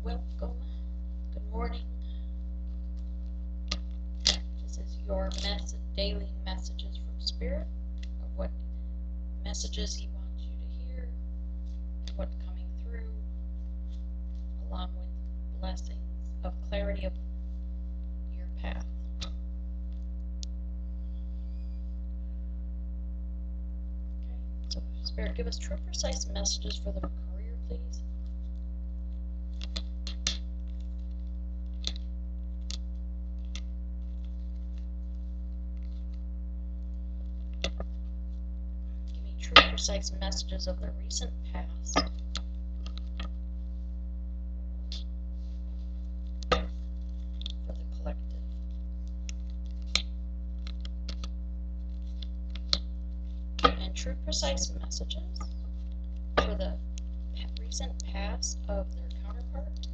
welcome. Good morning. This is your daily messages from Spirit of what messages He wants you to hear, what's coming through, along with blessings of clarity of your path. Okay, so Spirit, give us true, precise messages for the career, please. True, precise messages of the recent past for the collective. And true, precise messages for the recent past of their counterpart.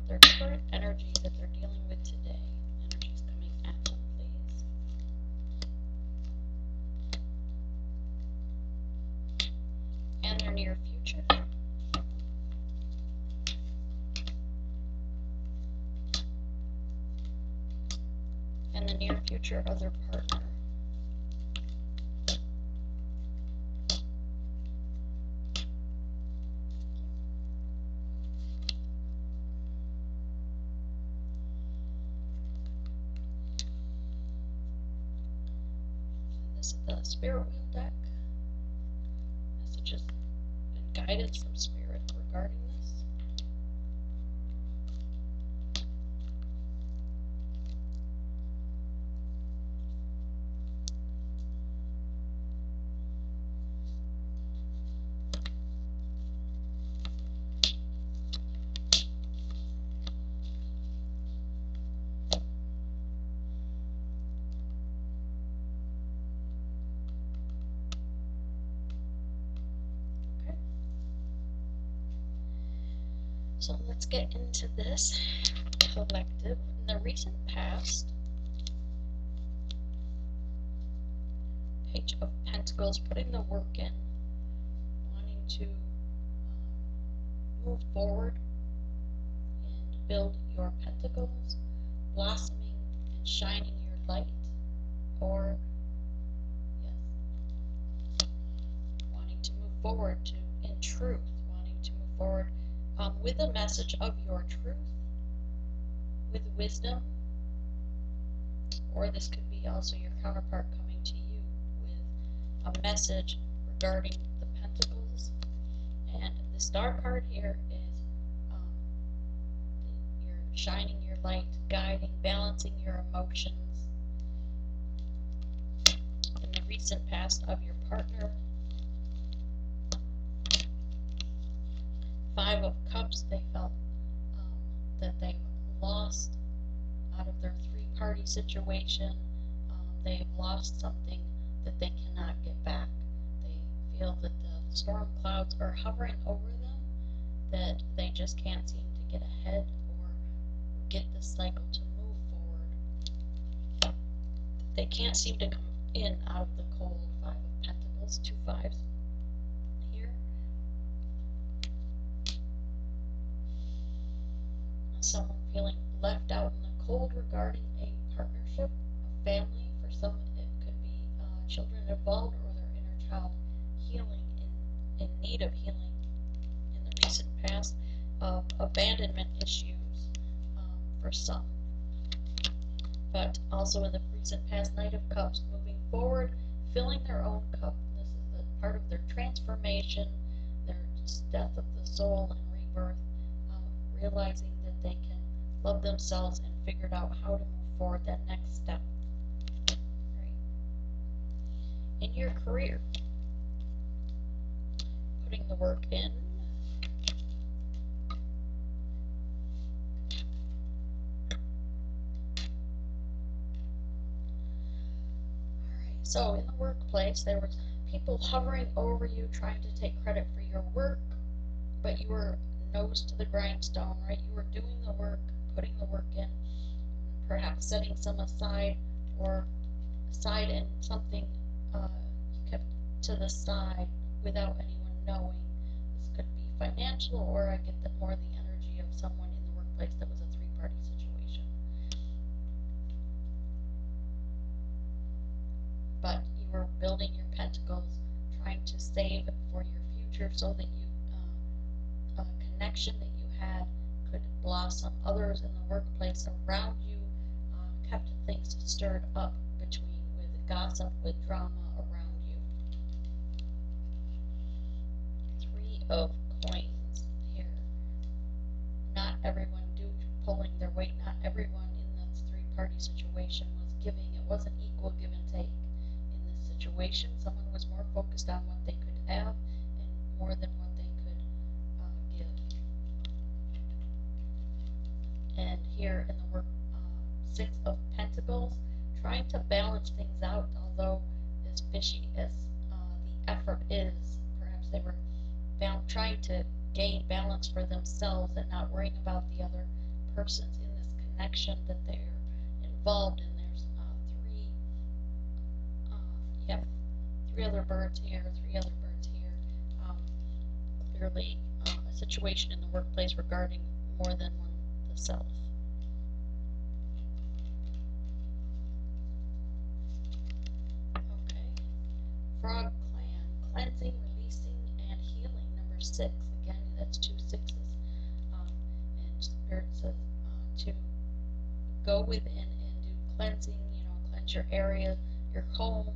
Their current energy that they're dealing with today. Energy's coming at them, please. And their near future. And the near future of their partner. This is the Spirit Wheel deck. Messages and guidance from Spirit regarding this. So let's get into this collective. In the recent past, Page of Pentacles, putting the work in, wanting to move forward and build your pentacles, blossoming and shining your light, or yes, wanting to move forward in truth, wanting to move forward with a message of your truth, with wisdom, or this could be also your counterpart coming to you with a message regarding the pentacles. And the star card here is you're shining your light, guiding, balancing your emotions in the recent past of your partner. 5 of Cups, they felt that they've lost out of their 3-party situation. They've lost something that they cannot get back. They feel that the storm clouds are hovering over them, that they just can't seem to get ahead or get the cycle to move forward. They can't seem to come in out of the cold. 5 of Pentacles, 2 5s here. Someone feeling left out in the cold regarding a partnership, a family. For some, it could be children involved or their inner child healing, in need of healing in the recent past, of abandonment issues for some. But also in the recent past, Knight of Cups, moving forward, filling their own cup. This is a part of their transformation, their death of the soul and rebirth, realizing that they can love themselves and figured out how to move forward that next step. Right? In your career, putting the work in. Alright, so in the workplace, there was people hovering over you, trying to take credit for your work, but you were nose to the grindstone, right? You were doing the work, putting the work in, perhaps setting some aside, or aside and something you kept to the side without anyone knowing. This could be financial, or I get more the energy of someone in the workplace that was a three-party situation. But you were building your pentacles, trying to save for your future so that you a connection that you had could blossom. Others in the workplace around you kept things stirred up between, with gossip, with drama around you. Three of Coins here. Not everyone pulling their weight. Not everyone in this three-party situation was giving. It wasn't equal give and take in this situation. Someone was more focused on what they could have and more than what they could give. And here in the work, Six of Pentacles, trying to balance things out, although as fishy as the effort is, perhaps they were trying to gain balance for themselves and not worrying about the other persons in this connection that they're involved in. There's you have three other birds here. Clearly a situation in the workplace regarding more than one the self. Okay. Frog Clan, cleansing, releasing, and healing. Number 6. Again, that's 2 sixes. And Spirit says to go within and do cleansing. Cleanse your area, your home.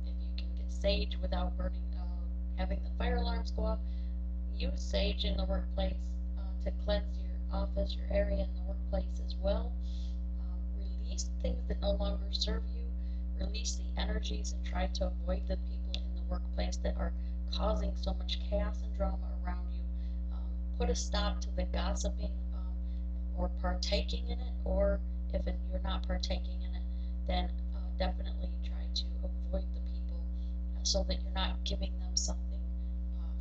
If you can get sage without burning, having the fire alarms go off, use sage in the workplace to cleanse your office, your area in the workplace as well. Release things that no longer serve you. Release the energies and try to avoid the people in the workplace that are causing so much chaos and drama around you. Put a stop to the gossiping or partaking in it, or if you're not partaking in it, then definitely try to avoid the people so that you're not giving them something,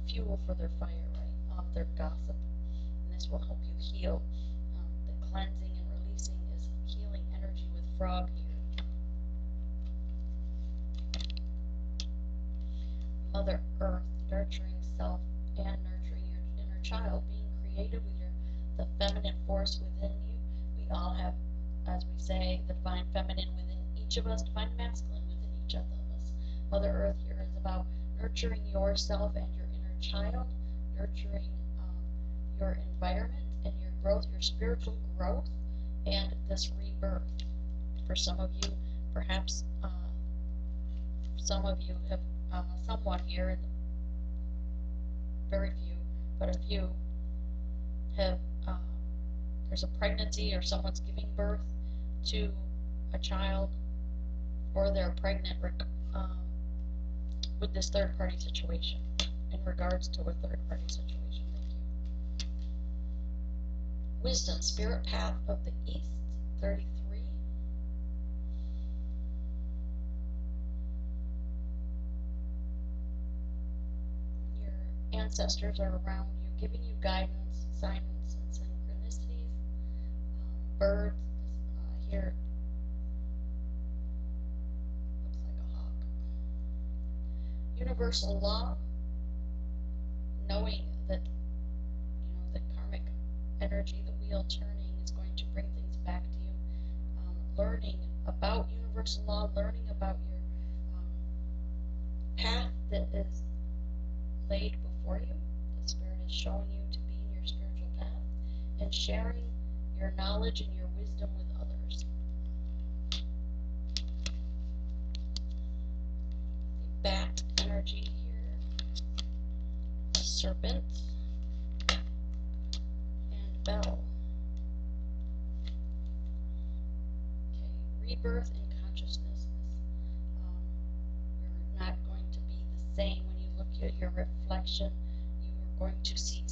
fuel for their fire, right, of their gossip. And this will help you heal. The cleansing and releasing is healing energy with Frog here. Mother Earth, nurturing self and nurturing your inner child, being creative with the feminine force within you. We all have, as we say, the divine feminine within each of us, divine masculine within each of us. Mother Earth here is about nurturing yourself and your inner child, nurturing your environment and your growth, your spiritual growth, and this rebirth. For some of you, perhaps some of you have someone here, and very few, but a few have, there's a pregnancy or someone's giving birth to a child, or they're pregnant with this third party situation, in regards to a third party situation. Thank you. Wisdom, Spirit Path of the East, 33. Ancestors are around you, giving you guidance, signs, and synchronicities. Birds here looks like a hawk. Universal law, knowing that the karmic energy, the wheel turning, is going to bring things back to you. Learning about universal law, learning about your path that is laid before you. The Spirit is showing you to be in your spiritual path, and sharing your knowledge and your wisdom with others. The bat energy here, the serpent, and bell. Okay, rebirth and consciousness. You're not going to be the same when you look at your reflection. You are going to see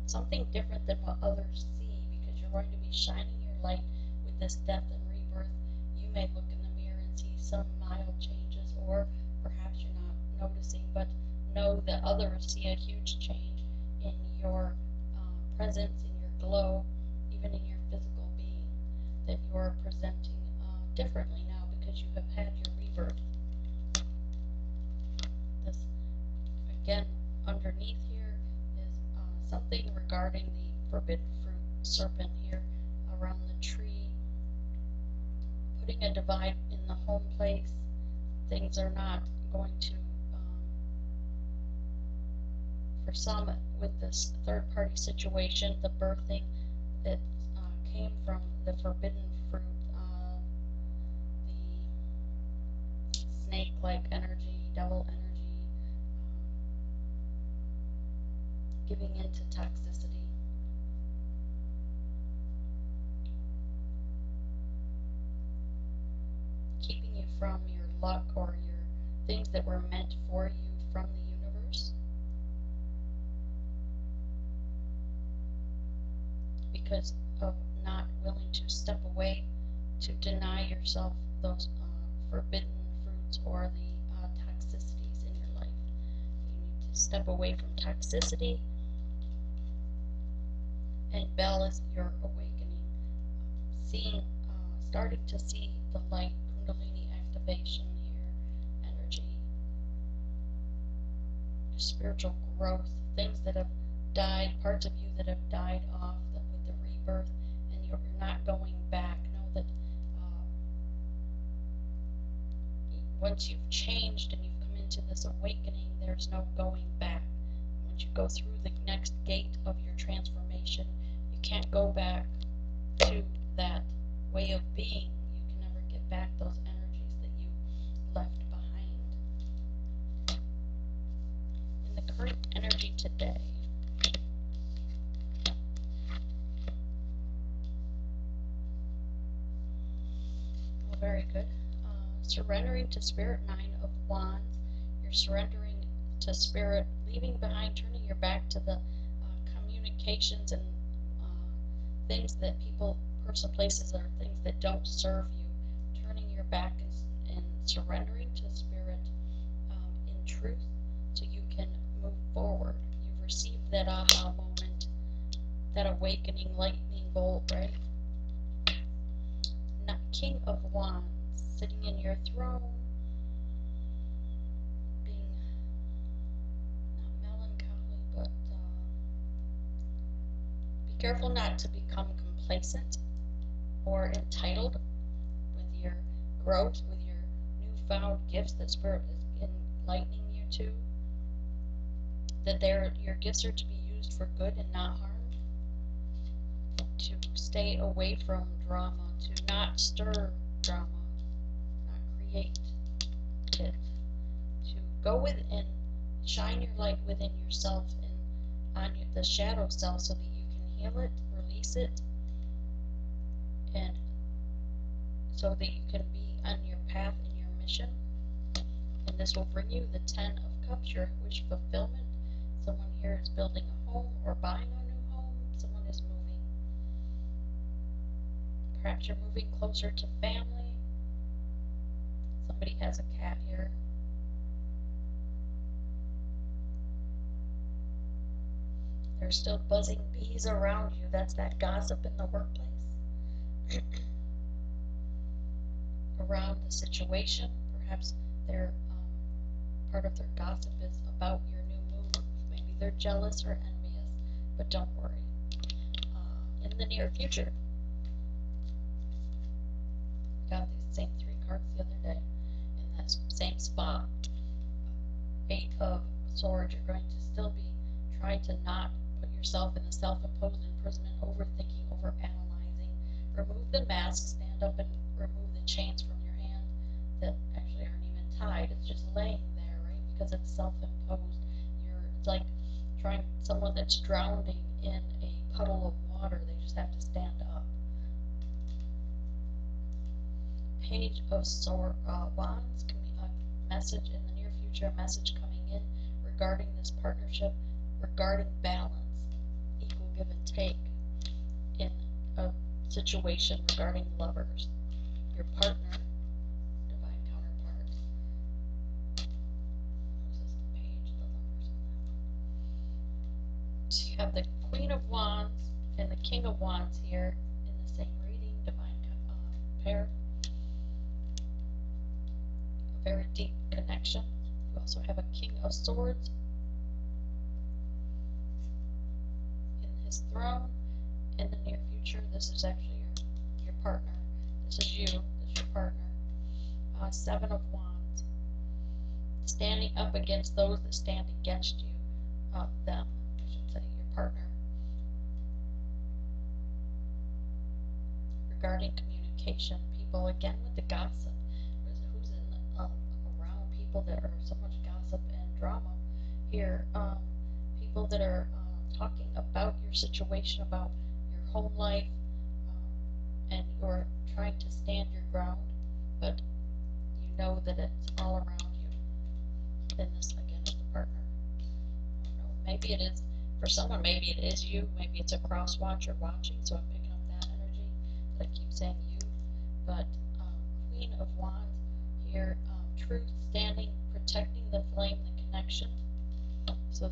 something different than what others see, because you're going to be shining your light with this death and rebirth. You may look in the mirror and see some mild changes, or perhaps you're not noticing, but know that others see a huge change in your presence, in your glow, even in your physical being, that you're presenting differently now, because as you have had your rebirth. This, again, underneath here is something regarding the forbidden fruit serpent here around the tree, putting a divide in the home place. Things are not going to, for some, with this third-party situation, the birthing that came from the forbidden fruit, the snake-like energy, devil energy, giving into toxicity. Keeping you from your luck or your things that were meant for you from the universe. Because of not willing to step away, to deny yourself those forbidden fruits or the toxicities in your life. You need to step away from toxicity and balance your awakening. Seeing, starting to see the light, Kundalini activation here, energy, spiritual growth, things that have died, parts of you that have died off with the rebirth, and you're not going back. Know that once you've changed and you've come into this awakening, there's no going back. Once you go through the next gate of your transformation, you can't go back to that way of being. You can never get back those energies that you left behind. In the current energy today, well, very good. Surrendering to Spirit, 9 of Wands. You're surrendering to Spirit, leaving behind, turning your back to the communications and things that people, person, places, or things that don't serve you. Turning your back and surrendering to Spirit in truth so you can move forward. You've received that aha moment, that awakening lightning bolt, right? King of Wands, sitting in your throne, being not melancholy, but be careful not to become complacent or entitled with your growth, with your newfound gifts that Spirit is enlightening you to. That your gifts are to be used for good and not harm. To stay away from drama, to not stir drama, not create it. To go within, shine your light within yourself and on the shadow self so that you can heal it, release it, and so that you can be on your path and your mission. And this will bring you the 10 of Cups, your wish fulfillment. Someone here is building a home or buying a new home. Someone is moving. Perhaps you're moving closer to family. Somebody has a cat here. There's still buzzing bees around you. That's that gossip in the workplace. Around the situation. Perhaps part of their gossip is about your new move. Maybe they're jealous or envious, but don't worry. In the near future, got these same 3 cards the other day in that same spot. 8 of Swords, you're going to still be trying to not put yourself in a self-imposed imprisonment, overthinking, overanalyzing. Remove the mask, stand up and remove the chains from your hand that actually aren't even tied. It's just laying there, right? Because it's self-imposed. It's like someone that's drowning in a puddle of water. They just have to stand up. Page of Wands can be a message in the near future, a message coming in regarding this partnership, regarding balance, equal give and take in a situation regarding lovers. Your partner, divine counterpart. This is the page of the lovers. So you have the Queen of Wands and the King of Wands here in the same reading, divine pair. a very deep connection. You also have a King of Swords in his throne. In the near future, this is actually your partner. This is you. This is your partner. Seven of Wands. Standing up against those that stand against you. Them, I should say, your partner. Regarding communication, people, again with the gossip. Who's in around people that are so much gossip and drama here. People that are talking about your situation, about your home life, and you're trying to stand your ground, but you know that it's all around you. Then this again is the partner. I don't know, maybe it is for someone, maybe it is you, maybe it's a cross watcher watching, so I'm picking up that energy, but I keep saying you. But Queen of Wands here, truth, standing, protecting the flame, the connection. So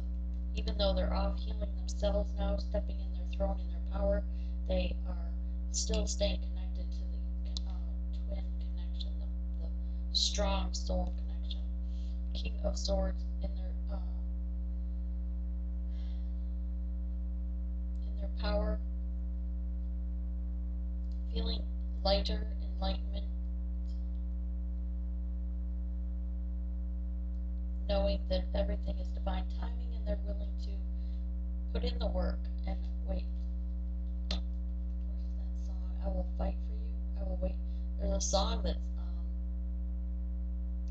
even though they're off healing themselves now, stepping in their throne, in their power, they are still staying connected to the twin connection, the strong soul connection. King of Swords in their power, feeling lighter, enlightenment, knowing that everything is divine timing, and they're willing to put in the work and wait. Where's that song? I will fight for you. I will wait. There's a song that's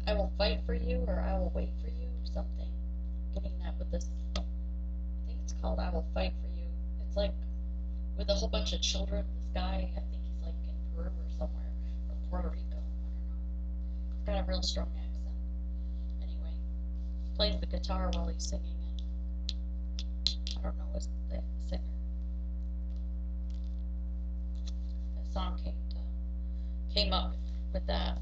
I will fight for you, or I will wait for you, something. Getting that with this. I think it's called I Will Fight for You. It's like with a whole bunch of children. This guy, I think he's like in Peru or somewhere, or Puerto Rico. I don't know. He's got a real strong accent. Anyway, plays the guitar while he's singing it. I don't know who's the singer. The song came up with that.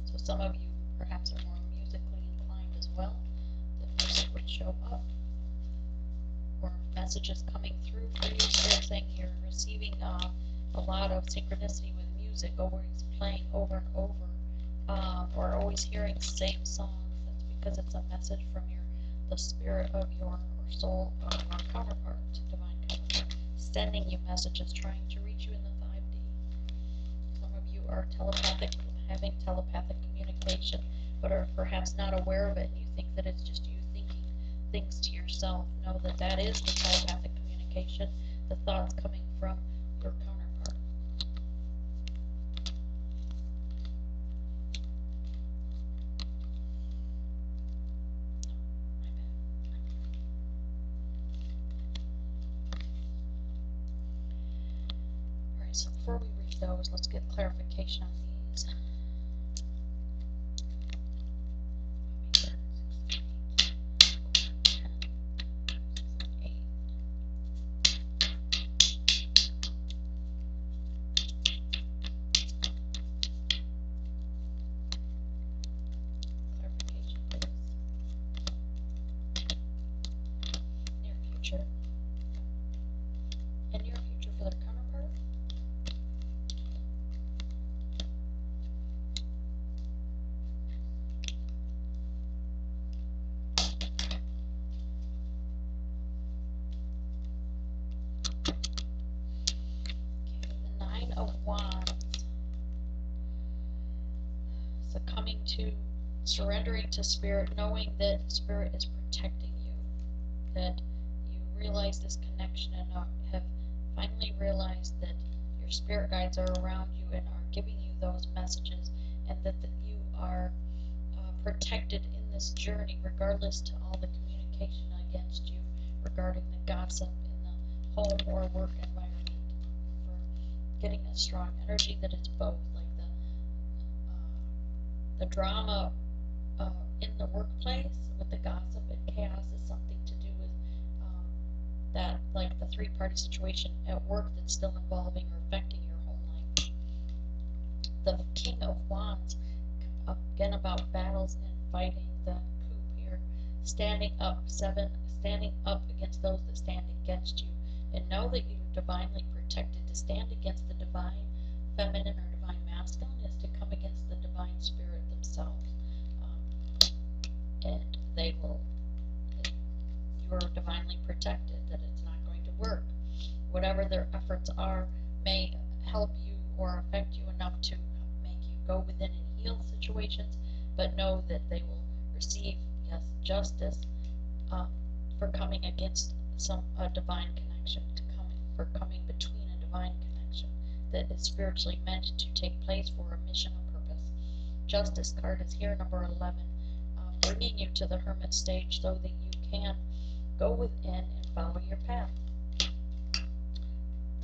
So some of you perhaps are more musically inclined as well. The music would show up, or messages coming through for you. Spirit saying you're receiving a lot of synchronicity with music, always playing over and over, or always hearing the same songs. That's because it's a message from the spirit of your soul or counterpart, divine counterpart, sending you messages, trying to reach you in the 5D. Some of you are having telepathic communication, but are perhaps not aware of it, and you think that it's just you thinking things to yourself. Know that that is the telepathic communication, the thoughts coming from your counterpart. Alright, so before we read those, let's get clarification on these. In your future for their counterpart. Okay, the 9 of Wands. Succumbing to, surrendering to Spirit, knowing that Spirit is protecting you, that you realize this connection and have finally realized that your spirit guides are around you and are giving you those messages, and that you are protected in this journey, regardless to all the communication against you regarding the gossip in the home or work environment. For getting a strong energy that is both, like the drama in the workplace with the gossip and chaos is something to do with that, like the three-party situation at work that's still involving or affecting your home life. The King of Wands, again about battles and fighting, the coup here, standing up against those that stand against you, and know that you're divinely protected. protected. To stand against the divine feminine or divine masculine is to come against the divine spirit themselves. And they will, you're divinely protected, that it's not going to work. Whatever their efforts are may help you or affect you enough to make you go within and heal situations, but know that they will receive, yes, justice for coming against a divine connection, for coming between a divine connection that is spiritually meant to take place for a mission or purpose. Justice card is here, number 11, bringing you to the hermit stage so that you can go within and follow your path.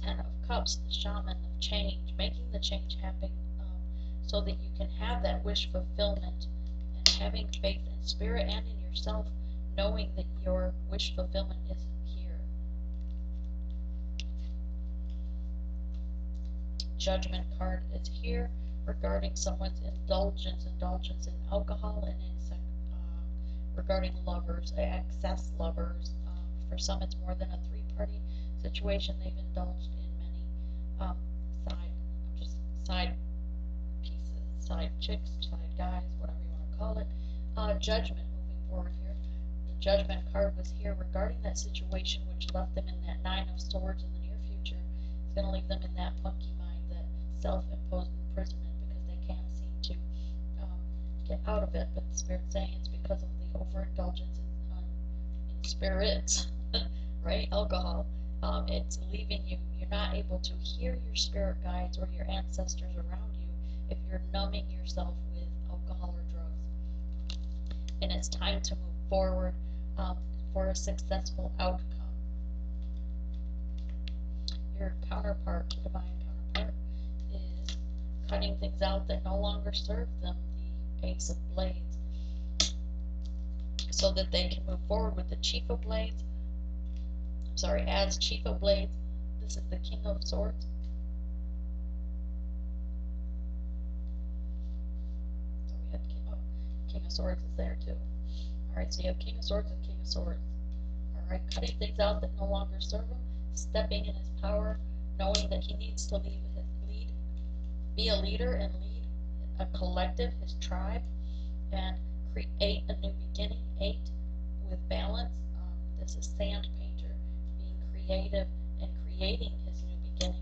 10 of Cups, the shaman of change, making the change happen so that you can have that wish fulfillment and having faith in spirit and in yourself, knowing that your wish fulfillment is here. Judgment card is here regarding someone's indulgence in alcohol and in regarding lovers, excess lovers. For some, it's more than a three-party situation. They've indulged in many side pieces, side chicks, side guys, whatever you want to call it. Judgment moving forward here. The Judgment card was here regarding that situation, which left them in that 9 of Swords in the near future. It's going to leave them in that monkey mind, that self-imposed imprisonment, because they can't seem to get out of it. But the Spirit's saying it's because of the overindulgence in spirits, right? Alcohol. It's leaving you, you're not able to hear your spirit guides or your ancestors around you if you're numbing yourself with alcohol or drugs. And it's time to move forward for a successful outcome. Your counterpart, divine counterpart, is cutting things out that no longer serve them, the Ace of Blades, so that they can move forward with the Chief of Blades. I'm sorry, as Chief of Blades, this is the King of Swords. So we have King of Swords is there too. Alright, so you have King of Swords and King of Swords. Alright, cutting things out that no longer serve him, stepping in his power, knowing that he needs to be a leader and lead a collective, his tribe, and create a new beginning. 8 with balance. This is Sandpainter, being creative and creating his new beginning.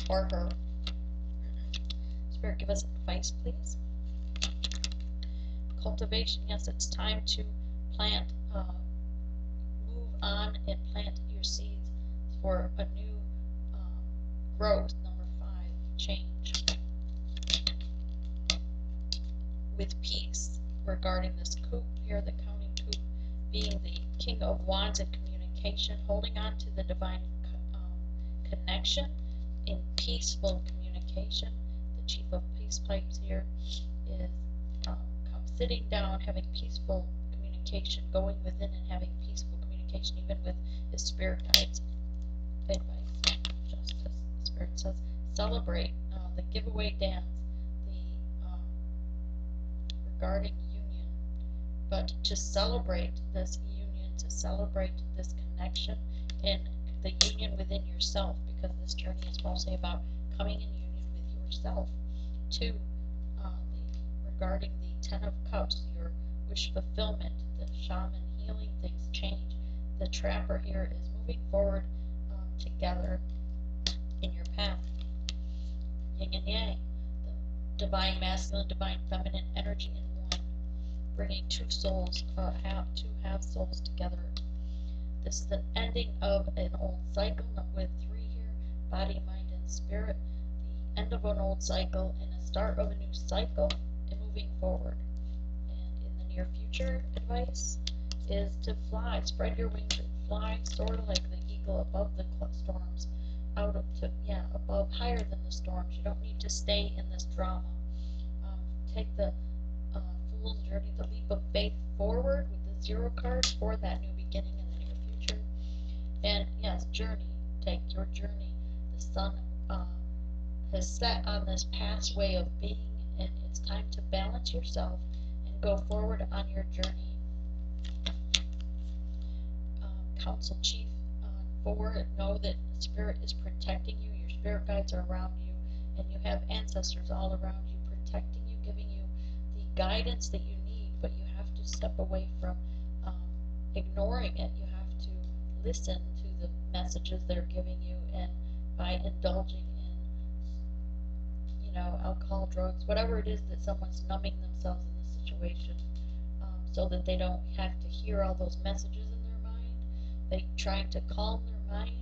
Or her. Spirit, give us advice, please. Cultivation. Yes, it's time to plant, move on and plant your seeds for a new growth. Number 5, change. With peace regarding this coup here, the counting coup, being the King of Wands and communication, holding on to the divine connection in peaceful communication. The Chief of Peace Pipes here is sitting down, having peaceful communication, going within and having peaceful communication, even with his spirit guides. Advice, justice. The Spirit says, celebrate the giveaway dance, regarding union, but to celebrate this union, to celebrate this connection and the union within yourself, because this journey is mostly about coming in union with yourself. 2, regarding the 10 of Cups, your wish fulfillment, the shaman healing things, change. The trapper here is moving forward together in your path. Yin and yang, the divine masculine, divine feminine energy in one, bringing two souls, two half souls together. This is an ending of an old cycle with 3 here, body, mind, and spirit. The end of an old cycle and a start of a new cycle and moving forward. And in the near future, advice is to fly, spread your wings and fly, soar like the eagle above the storms, above, higher than the storms. You don't need to stay in this drama. Take the fool's journey, the leap of faith forward with the 0 card for that new beginning in the near future. And yes, journey, take your journey. The sun has set on this past way of being, and it's time to balance yourself and go forward on your journey. Council Chief 4, know that the spirit is protecting you. Your spirit guides are around you, and you have ancestors all around you, protecting you, giving you the guidance that you need. But you have to step away from ignoring it. You have to listen to the messages they're giving you, and by indulging in, alcohol, drugs, whatever it is that someone's numbing themselves in this situation, so that they don't have to hear all those messages in their mind. They trying to calm their mind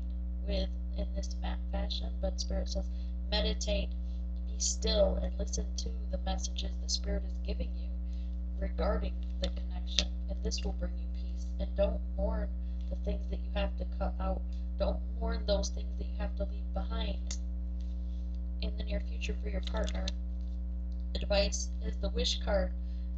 with in this fashion, but Spirit says meditate, be still, and listen to the messages the Spirit is giving you regarding the connection, and this will bring you peace. And don't mourn the things that you have to cut out. Don't mourn those things that you have to leave behind in the near future for your partner. Advice is the wish card.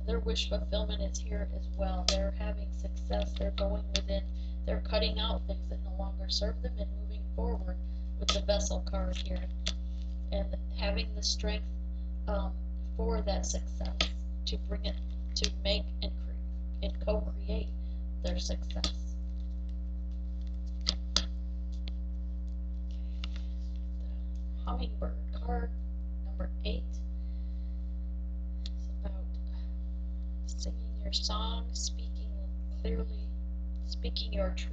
Their wish fulfillment is here as well. They're having success. They're going within. They're cutting out things that no longer serve them and moving forward with the vessel card here. And having the strength for that success to bring it, to make and co-create their success. The hummingbird card, number 8. It's about singing your song, speaking clearly, speaking your truth,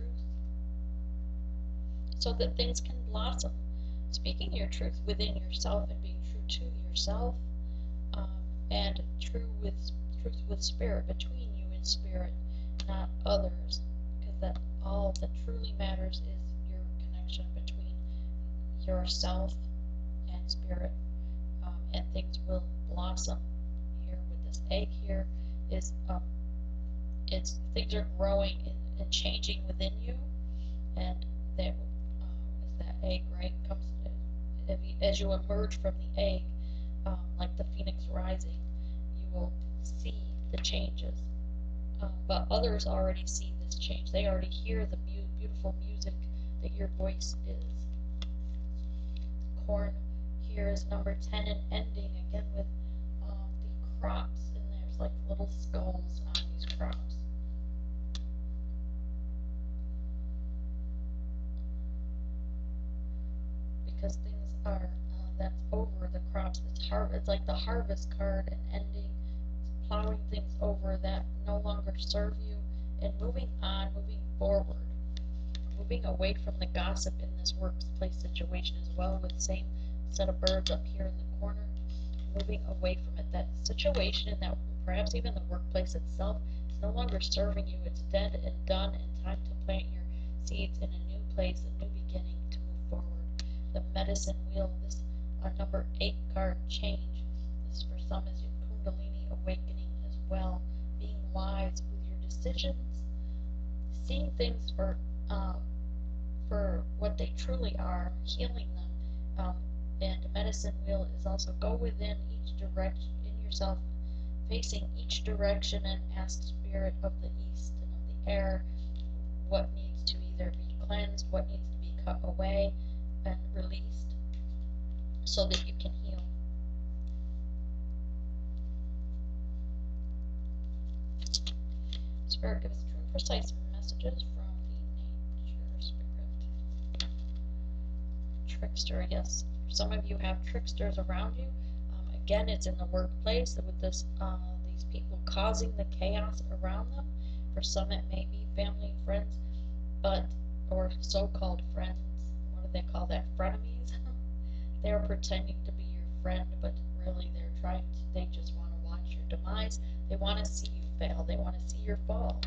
so that things can blossom. Speaking your truth within yourself and being true to yourself, and truth with Spirit, between you and Spirit, not others, because that all that truly matters is your connection between yourself and Spirit, and things will blossom. Here with this egg here is it's things are growing and changing within you, and that as that egg, right, comes as you emerge from the egg, like the phoenix rising, you will see the changes. But others already see this change. They already hear the beautiful music that your voice is. Corn here is number 10, and ending again with the crops, and there's like little skulls on these crops. Because things are, that's over the crops. It's like the harvest card, and ending, plowing things over that no longer serve you, and moving on, moving forward, moving away from the gossip in this workplace situation as well, with the same set of birds up here in the corner, moving away from it. That situation, and that perhaps even the workplace itself, is no longer serving you. It's dead and done, and time to plant your seeds in a new place, a new beginning to move forward. The medicine wheel, this number 8 card, change. This for some is your Kundalini awakening as well. Being wise with your decisions, seeing things for what they truly are, healing them. And medicine wheel is also go within each direction in yourself, facing each direction, and ask Spirit of the east and of the air what needs to either be cleansed, what needs to be cut away and released, so that you can heal. Spirit gives true and precise messages from the nature spirit. Trickster, yes. Some of you have tricksters around you. Again, it's in the workplace with this these people causing the chaos around them. For some, it may be family, friends, or so-called friends. What do they call that? Frenemies. They're pretending to be your friend, but really they just want to watch your demise. They want to see you fail. They want to see your fall,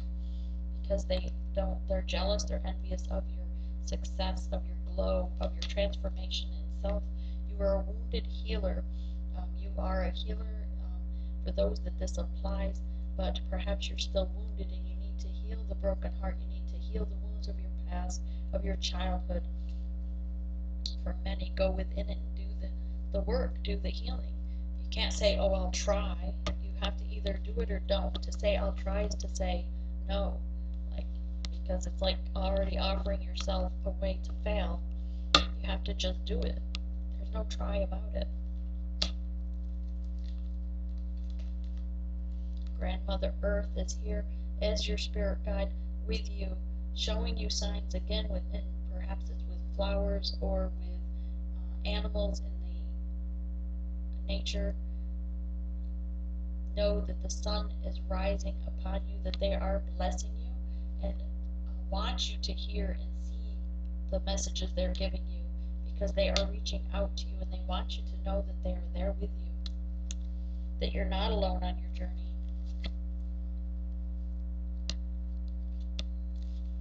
because they're jealous, they're envious of your success, of your glow, of your transformation itself. You are a wounded healer. You are a healer for those that this applies, but perhaps you're still wounded and you need to heal the broken heart. You need to heal the wounds of your past, of your childhood. For many, go within it and do the work, do the healing. You can't say, oh, I'll try. You have to either do it or don't. To say I'll try is to say no, because it's like already offering yourself a way to fail. You have to just do it. There's no try about it. Grandmother Earth is here as your spirit guide with you, showing you signs again, and perhaps it's with flowers or with animals in the nature, know that the sun is rising upon you, that they are blessing you, and want you to hear and see the messages they're giving you, because they are reaching out to you and they want you to know that they are there with you, that you're not alone on your journey.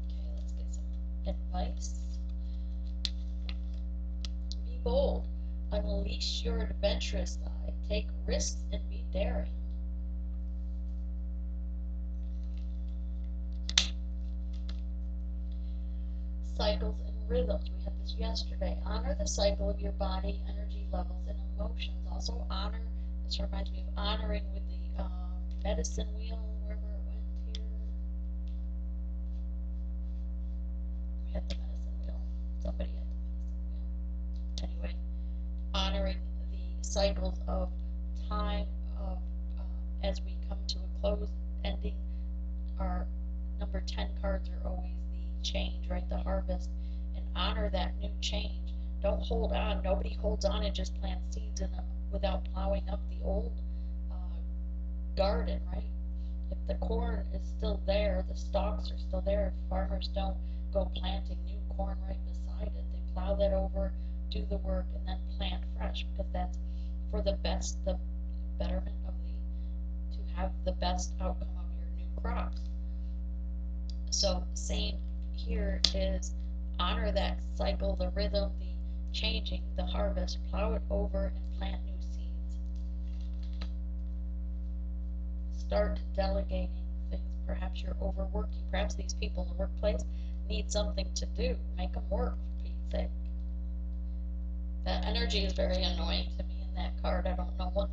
Okay, let's get some advice. Be bold. Unleash your adventurous side. Take risks and be daring. Cycles and rhythms. We had this yesterday. Honor the cycle of your body, energy levels, and emotions. Also honor, this reminds me of honoring with the medicine wheel, wherever it went here. We had the medicine wheel. Somebody had the medicine wheel. Anyway, honoring the cycles of time, of as we come to a close, ending. Our number 10 cards are always the change, right? The harvest, and honor that new change. Don't hold on. Nobody holds on and just plants seeds without plowing up the old garden, right? If the corn is still there, the stalks are still there. If farmers don't go planting new corn right beside it, they plow that over, do the work, and then plant fresh, because that's for the best, the betterment of to have the best outcome of your new crops. So same here is honor that cycle, the rhythm, the changing, the harvest, plow it over and plant new seeds. Start delegating things. Perhaps you're overworking. Perhaps these people in the workplace need something to do. Make them work, for Pete's sake. That energy is very annoying to me in that card. I don't know why.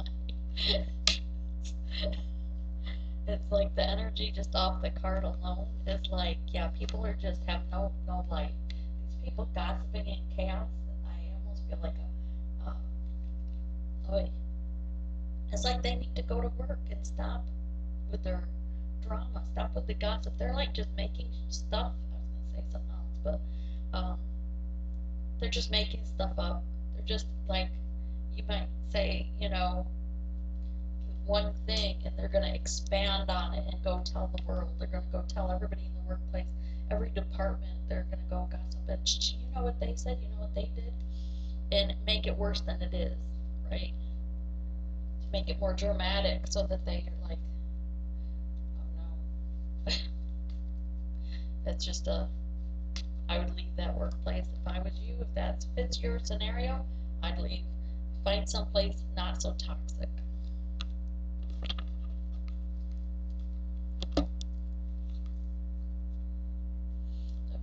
It's like the energy just off the card alone is like, yeah, people are just have no light. These people gossiping in chaos, I almost feel like it's like they need to go to work and stop with their drama, stop with the gossip. They're like just making stuff. I was gonna say something else, but they're just making stuff up. They're just like, you might say, one thing, and they're going to expand on it and go tell the world. They're going to go tell everybody in the workplace, every department. They're going to go gossip. And you know what they said? You know what they did? And make it worse than it is, right? To make it more dramatic, so that they are like, oh no. That's just I would leave that workplace if I was you. If that fits your scenario, I'd leave. Find someplace not so toxic.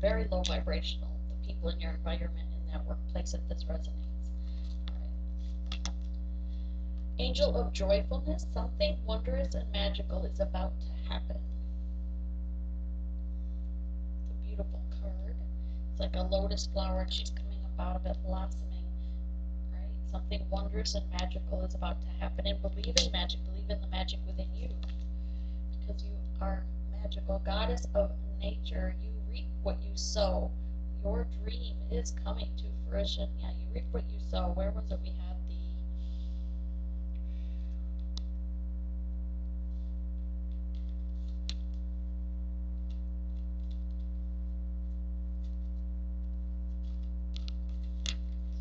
Very low vibrational, the people in your environment in that workplace, if this resonates. All right. Angel of joyfulness, something wondrous and magical is about to happen. It's a beautiful card. It's like a lotus flower, and she's coming up out of it, blossoming. Right? Something wondrous and magical is about to happen. And believe in magic, believe in the magic within you, because you are magical. Goddess of nature, you reap what you sow. Your dream is coming to fruition. Yeah, you reap what you sow. Where was it? We had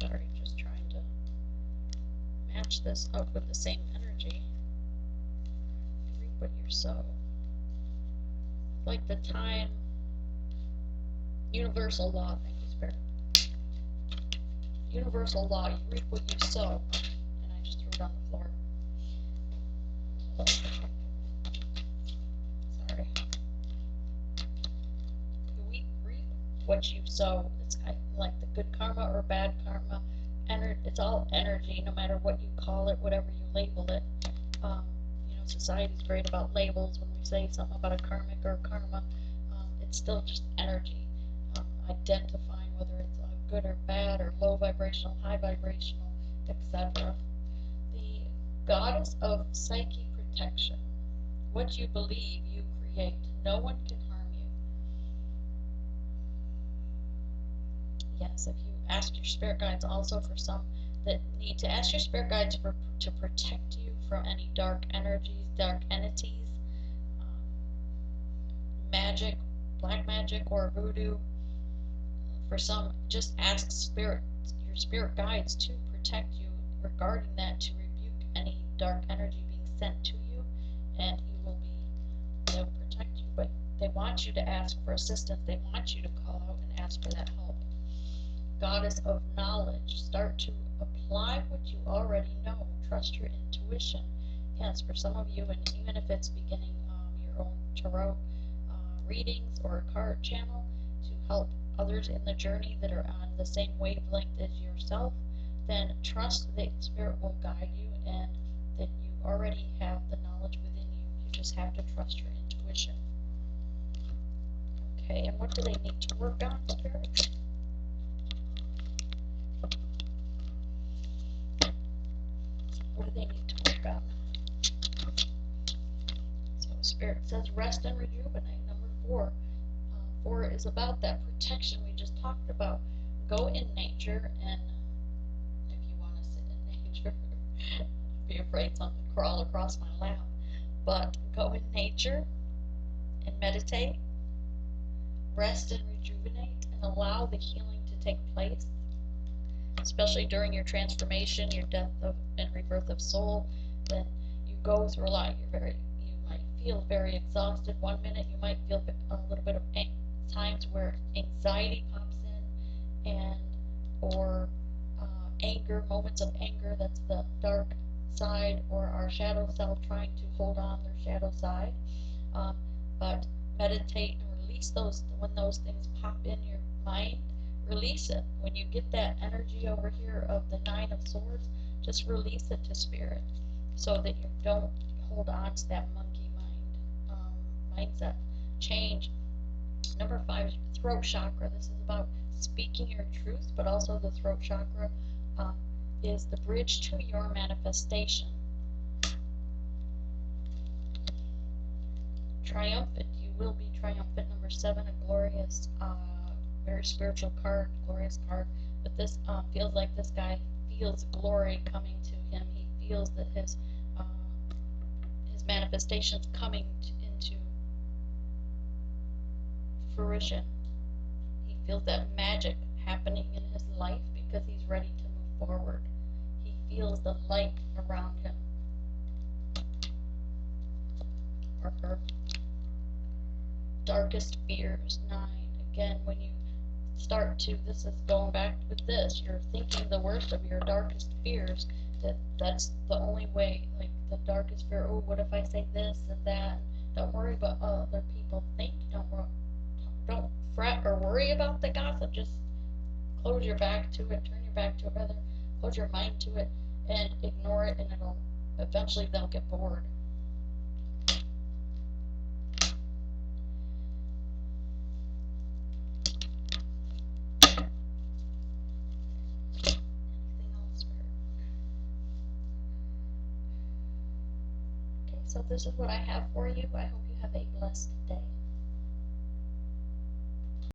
sorry, just trying to match this up with the same energy. You reap what you sow. Like the time, universal law, thank you, Spirit. Universal law, you reap what you sow. And I just threw it on the floor. Sorry. You reap what you sow. It's kind of like the good karma or bad karma. It's all energy, no matter what you call it, whatever you label it. Society's great about labels. When we say something about a karmic or a karma, it's still just energy. Identifying whether it's good or bad, or low vibrational, high vibrational, etc. The goddess of psyche protection. What you believe, you create. No one can harm you. Yes, if you ask your spirit guides, also for some that need to ask your spirit guides to protect you from any dark energies, dark entities, um, magic, black magic, or voodoo. For some, just ask your spirit guides to protect you regarding that, to rebuke any dark energy being sent to you, and they'll protect you. But they want you to ask for assistance. They want you to call out and ask for that help. Goddess of knowledge, start to apply what you already know. Trust your intuition. Yes, for some of you, and even if it's beginning your own tarot readings or a card channel to help others in the journey that are on the same wavelength as yourself, then trust that Spirit will guide you and that you already have the knowledge within you. You just have to trust your intuition. Okay, and what do they need to work on, Spirit? What do they need to work on? So Spirit says rest and rejuvenate. Number 4. 4 is about that protection we just talked about. Go in nature, and if you want to sit in nature, be afraid something crawl across my lap. But go in nature and meditate, rest and rejuvenate, and allow the healing to take place, especially during your transformation, your death and rebirth of soul. Then you go through a lot. You might feel very exhausted. 1 minute you might feel a little bit of times where anxiety pops in, and or anger, moments of anger. That's the dark side, or our shadow self trying to hold on their shadow side. But meditate and release those. When those things pop in your mind, release it. When you get that energy over here of the 9 of Swords, just release it to Spirit, so that you don't hold on to that monkey mind mindset. Change. Number 5, throat chakra. This is about speaking your truth, but also the throat chakra is the bridge to your manifestation. Triumphant. You will be triumphant. Number 7, a glorious, very spiritual card, glorious card. But this feels like this guy feels glory coming to him. He feels that his manifestations coming into fruition. He feels that magic happening in his life because he's ready to move forward. He feels the light around him or her. Darkest fears, 9. Again, when you start to, this is going back with this, you're thinking the worst of your darkest fears, that's the only way, like the darkest fear, oh, what if I say this and that? Don't worry about what other people think. Don't fret or worry about the gossip. Just close your back to it, turn your back to it, rather, close your mind to it, and ignore it, and eventually they'll get bored. So this is what I have for you. I hope you have a blessed day.